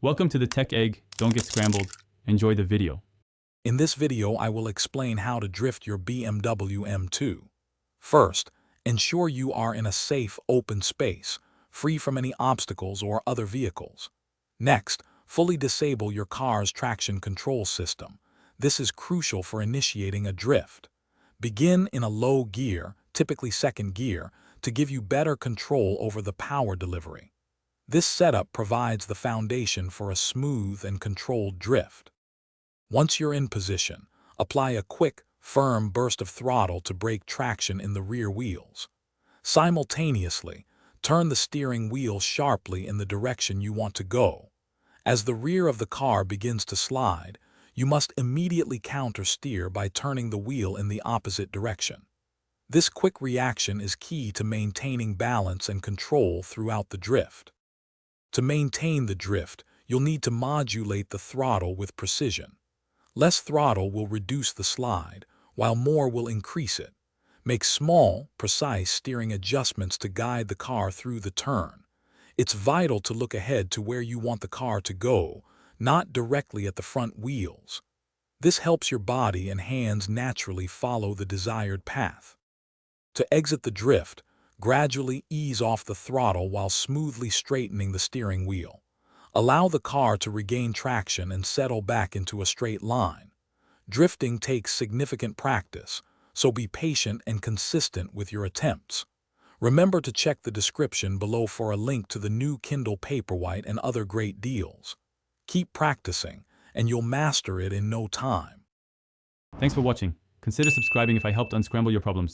Welcome to the Tech Egg. Don't get scrambled. Enjoy the video. In this video, I will explain how to drift your BMW M2. First, ensure you are in a safe, open space, free from any obstacles or other vehicles. Next, fully disable your car's traction control system. This is crucial for initiating a drift. Begin in a low gear, typically second gear, to give you better control over the power delivery. This setup provides the foundation for a smooth and controlled drift. Once you're in position, apply a quick, firm burst of throttle to break traction in the rear wheels. Simultaneously, turn the steering wheel sharply in the direction you want to go. As the rear of the car begins to slide, you must immediately counter-steer by turning the wheel in the opposite direction. This quick reaction is key to maintaining balance and control throughout the drift. To maintain the drift, you'll need to modulate the throttle with precision. Less throttle will reduce the slide, while more will increase it. Make small, precise steering adjustments to guide the car through the turn. It's vital to look ahead to where you want the car to go, not directly at the front wheels. This helps your body and hands naturally follow the desired path. To exit the drift, gradually ease off the throttle while smoothly straightening the steering wheel. Allow the car to regain traction and settle back into a straight line. Drifting takes significant practice, so be patient and consistent with your attempts. Remember to check the description below for a link to the new Kindle Paperwhite and other great deals. Keep practicing, and you'll master it in no time. Thanks for watching. Consider subscribing if I helped unscramble your problems.